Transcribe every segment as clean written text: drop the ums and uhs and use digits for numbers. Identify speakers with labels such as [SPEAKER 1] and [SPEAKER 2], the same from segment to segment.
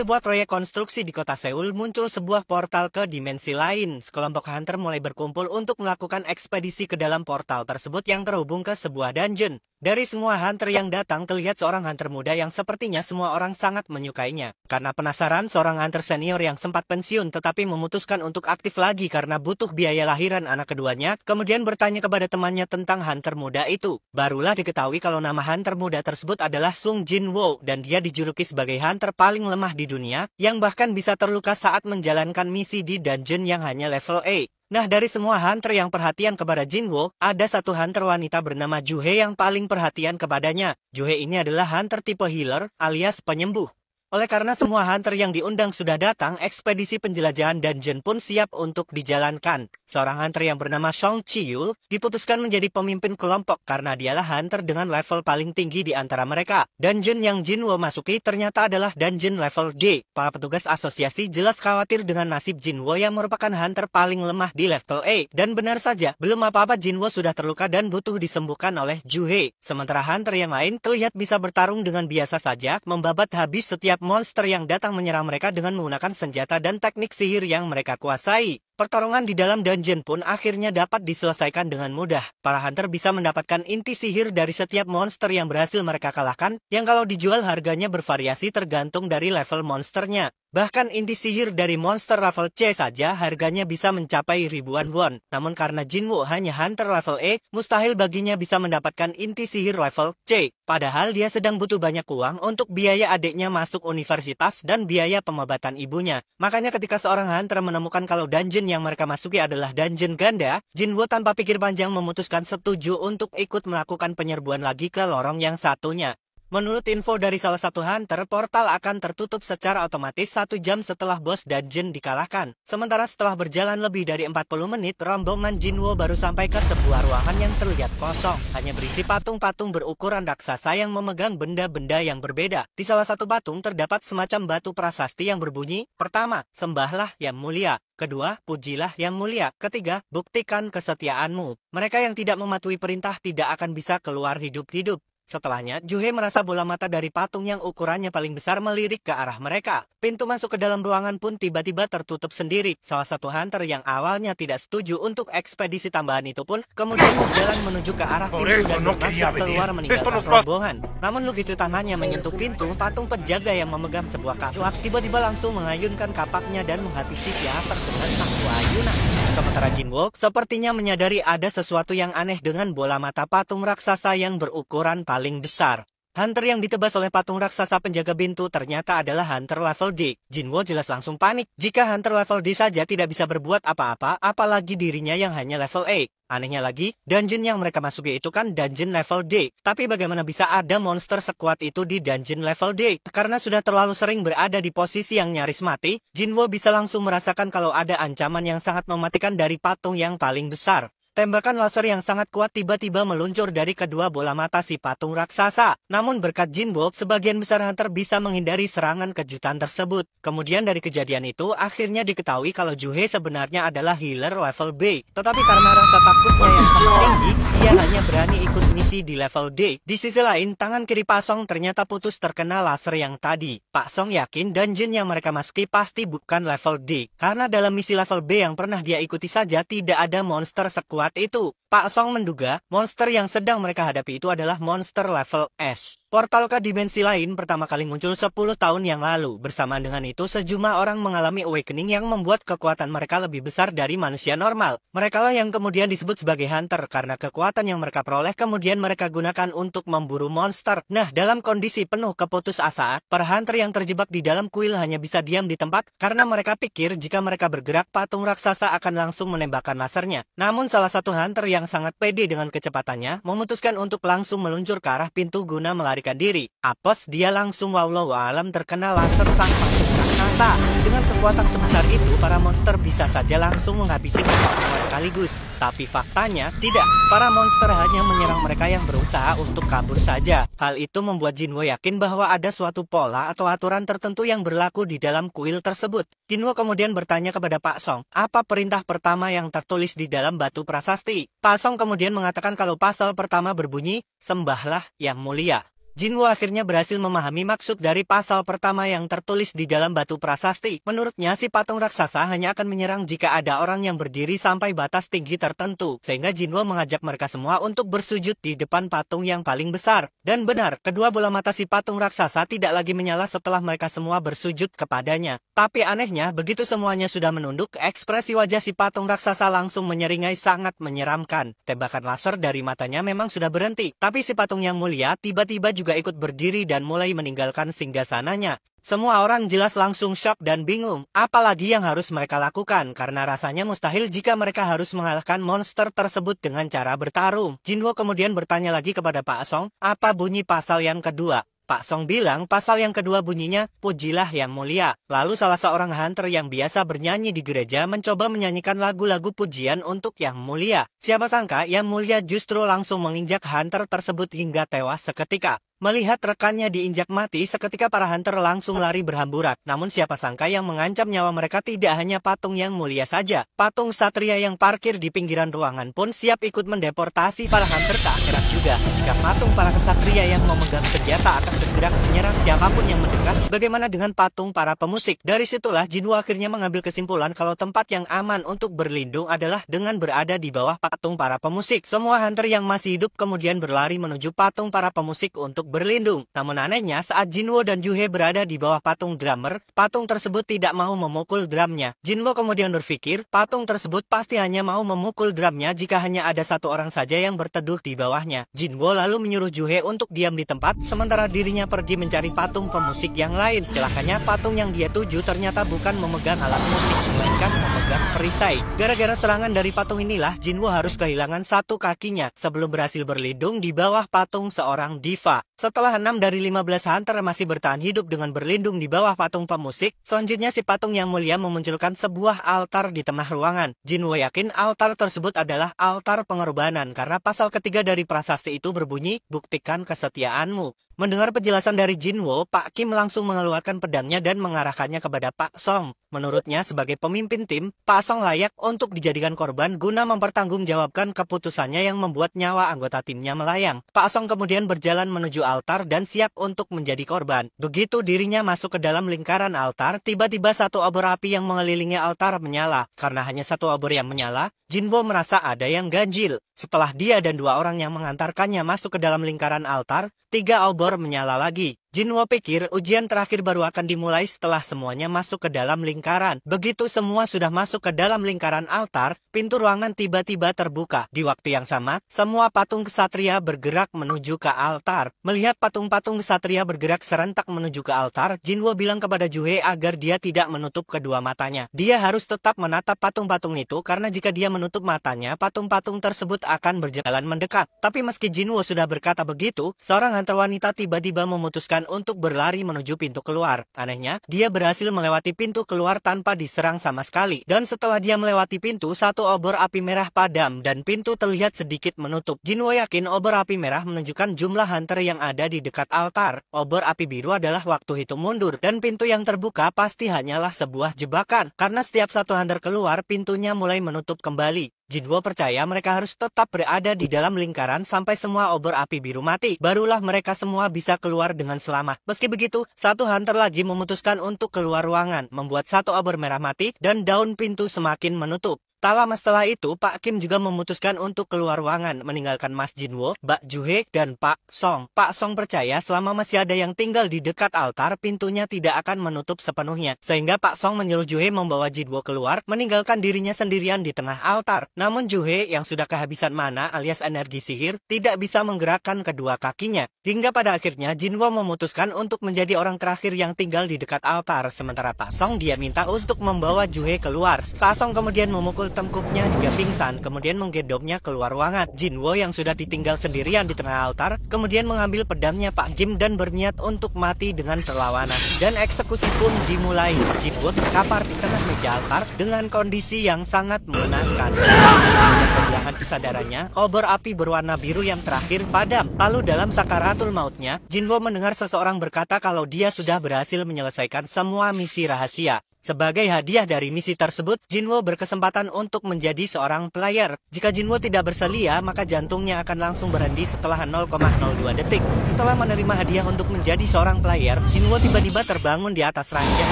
[SPEAKER 1] sebuah proyek konstruksi di kota Seoul muncul sebuah portal ke dimensi lain. Sekelompok hunter mulai berkumpul untuk melakukan ekspedisi ke dalam portal tersebut yang terhubung ke sebuah dungeon. Dari semua hunter yang datang, terlihat seorang hunter muda yang sepertinya semua orang sangat menyukainya. Karena penasaran, seorang hunter senior yang sempat pensiun tetapi memutuskan untuk aktif lagi karena butuh biaya lahiran anak keduanya, kemudian bertanya kepada temannya tentang hunter muda itu. Barulah diketahui kalau nama hunter muda tersebut adalah Sung Jin Woo dan dia dijuluki sebagai hunter paling lemah di dunia, yang bahkan bisa terluka saat menjalankan misi di dungeon yang hanya level A. Nah, dari semua hunter yang perhatian kepada Jin Woo, ada satu hunter wanita bernama Juhe yang paling perhatian kepadanya. Juhe ini adalah hunter tipe healer alias penyembuh. Oleh karena semua hunter yang diundang sudah datang, ekspedisi penjelajahan dungeon pun siap untuk dijalankan. Seorang hunter yang bernama Song Chi-yul diputuskan menjadi pemimpin kelompok karena dialah hunter dengan level paling tinggi di antara mereka. Dungeon yang Jin Woo masuki ternyata adalah dungeon level D. Para petugas asosiasi jelas khawatir dengan nasib Jin Woo yang merupakan hunter paling lemah di level A. Dan benar saja, belum apa-apa Jin Woo sudah terluka dan butuh disembuhkan oleh Juhe. Sementara hunter yang lain terlihat bisa bertarung dengan biasa saja, membabat habis setiap monster yang datang menyerang mereka dengan menggunakan senjata dan teknik sihir yang mereka kuasai. Pertarungan di dalam dungeon pun akhirnya dapat diselesaikan dengan mudah. Para hunter bisa mendapatkan inti sihir dari setiap monster yang berhasil mereka kalahkan, yang kalau dijual harganya bervariasi tergantung dari level monsternya. Bahkan inti sihir dari monster level C saja harganya bisa mencapai ribuan won. Namun karena Jin Woo hanya hunter level E, mustahil baginya bisa mendapatkan inti sihir level C. Padahal dia sedang butuh banyak uang untuk biaya adiknya masuk universitas dan biaya pengobatan ibunya. Makanya ketika seorang hunter menemukan kalau dungeon yang mereka masuki adalah dungeon ganda, Jin Woo tanpa pikir panjang memutuskan setuju untuk ikut melakukan penyerbuan lagi ke lorong yang satunya. Menurut info dari salah satu hunter, portal akan tertutup secara otomatis 1 jam setelah bos dungeon dikalahkan. Sementara setelah berjalan lebih dari 40 menit, rombongan Jin Woo baru sampai ke sebuah ruangan yang terlihat kosong. Hanya berisi patung-patung berukuran raksasa yang memegang benda-benda yang berbeda. Di salah satu patung terdapat semacam batu prasasti yang berbunyi, pertama, sembahlah yang mulia. Kedua, pujilah yang mulia. Ketiga, buktikan kesetiaanmu. Mereka yang tidak mematuhi perintah tidak akan bisa keluar hidup-hidup. Setelahnya, Juhe merasa bola mata dari patung yang ukurannya paling besar melirik ke arah mereka. Pintu masuk ke dalam ruangan pun tiba-tiba tertutup sendiri. Salah satu hunter yang awalnya tidak setuju untuk ekspedisi tambahan itu pun kemudian berjalan menuju ke arah pintu dan masuk keluar meninggalkan rombongan. Namun begitu tangannya menyentuh pintu, patung penjaga yang memegang sebuah kapak tiba-tiba langsung mengayunkan kapaknya dan menghabisi si hunter dengan satu ayunan. Sementara Jin Woo sepertinya menyadari ada sesuatu yang aneh dengan bola mata patung raksasa yang berukuran paling besar. Hunter yang ditebas oleh patung raksasa penjaga pintu ternyata adalah hunter level D. Jin Woo jelas langsung panik. Jika hunter level D saja tidak bisa berbuat apa-apa, apalagi dirinya yang hanya level A. Anehnya lagi, dungeon yang mereka masuki itu kan dungeon level D. Tapi bagaimana bisa ada monster sekuat itu di dungeon level D? Karena sudah terlalu sering berada di posisi yang nyaris mati, Jin Woo bisa langsung merasakan kalau ada ancaman yang sangat mematikan dari patung yang paling besar. Tembakan laser yang sangat kuat tiba-tiba meluncur dari kedua bola mata si patung raksasa. Namun berkat Jin Woo, sebagian besar hunter bisa menghindari serangan kejutan tersebut. Kemudian dari kejadian itu, akhirnya diketahui kalau Juhe sebenarnya adalah healer level B. Tetapi karena rasa takutnya yang sangat tinggi, dia hanya berani ikut misi di level D. Di sisi lain, tangan kiri Pak Song ternyata putus terkena laser yang tadi. Pak Song yakin dungeon yang mereka masuki pasti bukan level D. Karena dalam misi level B yang pernah dia ikuti saja tidak ada monster sekuat itu. Pak Song menduga monster yang sedang mereka hadapi itu adalah monster level S. Portal ke dimensi lain pertama kali muncul 10 tahun yang lalu. Bersamaan dengan itu, sejumlah orang mengalami awakening yang membuat kekuatan mereka lebih besar dari manusia normal. Merekalah yang kemudian disebut sebagai hunter karena kekuatan yang mereka peroleh kemudian mereka gunakan untuk memburu monster. Nah, dalam kondisi penuh keputusasaan, para hunter yang terjebak di dalam kuil hanya bisa diam di tempat karena mereka pikir jika mereka bergerak, patung raksasa akan langsung menembakkan lasernya. Namun salah satu hunter yang sangat pede dengan kecepatannya memutuskan untuk langsung meluncur ke arah pintu guna melarikan diri. Apes, dia langsung wallahu alam terkena laser sang patung raksasa. Dengan kekuatan sebesar itu, para monster bisa saja langsung menghabisi mereka sekaligus. Tapi faktanya tidak. Para monster hanya menyerang mereka yang berusaha untuk kabur saja. Hal itu membuat Jin Woo yakin bahwa ada suatu pola atau aturan tertentu yang berlaku di dalam kuil tersebut. Jin Woo kemudian bertanya kepada Pak Song, apa perintah pertama yang tertulis di dalam batu prasasti? Pak Song kemudian mengatakan kalau pasal pertama berbunyi, sembahlah yang mulia. Jinwoo akhirnya berhasil memahami maksud dari pasal pertama yang tertulis di dalam batu prasasti. Menurutnya si patung raksasa hanya akan menyerang jika ada orang yang berdiri sampai batas tinggi tertentu. Sehingga Jinwoo mengajak mereka semua untuk bersujud di depan patung yang paling besar. Dan benar, kedua bola mata si patung raksasa tidak lagi menyala setelah mereka semua bersujud kepadanya. Tapi anehnya, begitu semuanya sudah menunduk, ekspresi wajah si patung raksasa langsung menyeringai sangat menyeramkan. Tembakan laser dari matanya memang sudah berhenti. Tapi si patung yang mulia tiba-tiba juga ikut berdiri dan mulai meninggalkan singgasananya. Semua orang jelas langsung shock dan bingung, apalagi yang harus mereka lakukan karena rasanya mustahil jika mereka harus mengalahkan monster tersebut dengan cara bertarung. Jinwoo kemudian bertanya lagi kepada Pak Song, apa bunyi pasal yang kedua? Pak Song bilang pasal yang kedua bunyinya, pujilah yang mulia. Lalu salah seorang hunter yang biasa bernyanyi di gereja mencoba menyanyikan lagu-lagu pujian untuk yang mulia. Siapa sangka yang mulia justru langsung menginjak hunter tersebut hingga tewas seketika. Melihat rekannya diinjak mati, seketika para hunter langsung lari berhamburan. Namun siapa sangka yang mengancam nyawa mereka tidak hanya patung yang mulia saja. Patung satria yang parkir di pinggiran ruangan pun siap ikut mendeportasi para hunter ke akhirat juga. Jika patung para kesatria yang memegang senjata akan bergerak menyerang siapapun yang mendekat, bagaimana dengan patung para pemusik? Dari situlah Jinwoo akhirnya mengambil kesimpulan kalau tempat yang aman untuk berlindung adalah dengan berada di bawah patung para pemusik. Semua hunter yang masih hidup kemudian berlari menuju patung para pemusik untuk berlindung. Namun anehnya saat Jinwoo dan Juhe berada di bawah patung drummer, patung tersebut tidak mau memukul drumnya. Jinwoo kemudian berpikir, patung tersebut pasti hanya mau memukul drumnya jika hanya ada satu orang saja yang berteduh di bawahnya. Jinwoo lalu menyuruh Juhe untuk diam di tempat, sementara dirinya pergi mencari patung pemusik yang lain. Celakanya patung yang dia tuju ternyata bukan memegang alat musik, melainkan memegang perisai. Gara-gara serangan dari patung inilah, Jinwoo harus kehilangan satu kakinya sebelum berhasil berlindung di bawah patung seorang diva. Setelah 6 dari 15 hunter masih bertahan hidup dengan berlindung di bawah patung pemusik, selanjutnya si patung yang mulia memunculkan sebuah altar di tengah ruangan. Jinwoo yakin altar tersebut adalah altar pengorbanan karena pasal ketiga dari prasasti itu berbunyi, buktikan kesetiaanmu. Mendengar penjelasan dari Jinwoo, Pak Kim langsung mengeluarkan pedangnya dan mengarahkannya kepada Pak Song. Menurutnya sebagai pemimpin tim, Pak Song layak untuk dijadikan korban guna mempertanggungjawabkan keputusannya yang membuat nyawa anggota timnya melayang. Pak Song kemudian berjalan menuju altar dan siap untuk menjadi korban. Begitu dirinya masuk ke dalam lingkaran altar, tiba-tiba satu obor api yang mengelilingi altar menyala. Karena hanya satu obor yang menyala, Jinwoo merasa ada yang ganjil. Setelah dia dan dua orang yang mengantarkannya masuk ke dalam lingkaran altar, 3 obor menyala lagi. Jinwoo pikir ujian terakhir baru akan dimulai setelah semuanya masuk ke dalam lingkaran. Begitu semua sudah masuk ke dalam lingkaran altar, pintu ruangan tiba-tiba terbuka. Di waktu yang sama, semua patung kesatria bergerak menuju ke altar. Melihat patung-patung kesatria bergerak serentak menuju ke altar, Jinwoo bilang kepada Juhe agar dia tidak menutup kedua matanya. Dia harus tetap menatap patung-patung itu karena jika dia menutup matanya, patung-patung tersebut akan berjalan mendekat. Tapi meski Jinwoo sudah berkata begitu, seorang hunter wanita tiba-tiba memutuskan untuk berlari menuju pintu keluar. Anehnya, dia berhasil melewati pintu keluar tanpa diserang sama sekali. Dan setelah dia melewati pintu, satu obor api merah padam dan pintu terlihat sedikit menutup. Jinwoo yakin obor api merah menunjukkan jumlah hunter yang ada di dekat altar. Obor api biru adalah waktu hitung mundur dan pintu yang terbuka pasti hanyalah sebuah jebakan. Karena setiap satu hunter keluar, pintunya mulai menutup kembali. Jinwoo percaya mereka harus tetap berada di dalam lingkaran sampai semua obor api biru mati. Barulah mereka semua bisa keluar dengan selamat. Meski begitu, satu hunter lagi memutuskan untuk keluar ruangan, membuat satu obor merah mati dan daun pintu semakin menutup. Tak lama setelah itu, Pak Kim juga memutuskan untuk keluar ruangan, meninggalkan Mas Jinwoo, Mbak Juhe, dan Pak Song. Pak Song percaya selama masih ada yang tinggal di dekat altar, pintunya tidak akan menutup sepenuhnya. Sehingga Pak Song menyuruh Juhe membawa Jinwoo keluar, meninggalkan dirinya sendirian di tengah altar. Namun Juhe yang sudah kehabisan mana alias energi sihir, tidak bisa menggerakkan kedua kakinya. Hingga pada akhirnya, Jinwoo memutuskan untuk menjadi orang terakhir yang tinggal di dekat altar. Sementara Pak Song dia minta untuk membawa Juhe keluar. Pak Song kemudian memukul tengkuknya hingga pingsan, kemudian menggendongnya keluar ruangan. Jinwoo yang sudah ditinggal sendirian di tengah altar, kemudian mengambil pedangnya Pak Kim dan berniat untuk mati dengan perlawanan. Dan eksekusi pun dimulai. Jinwoo terkapar di tengah meja altar dengan kondisi yang sangat mengenaskan. Kehilangan kesadarannya, obor api berwarna biru yang terakhir padam. Lalu dalam sakaratul mautnya, Jinwoo mendengar seseorang berkata kalau dia sudah berhasil menyelesaikan semua misi rahasia. Sebagai hadiah dari misi tersebut, Jinwo berkesempatan untuk menjadi seorang player. Jika Jinwo tidak bersedia, maka jantungnya akan langsung berhenti setelah 0,02 detik. Setelah menerima hadiah untuk menjadi seorang player, Jinwo tiba-tiba terbangun di atas ranjang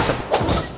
[SPEAKER 1] tersebut.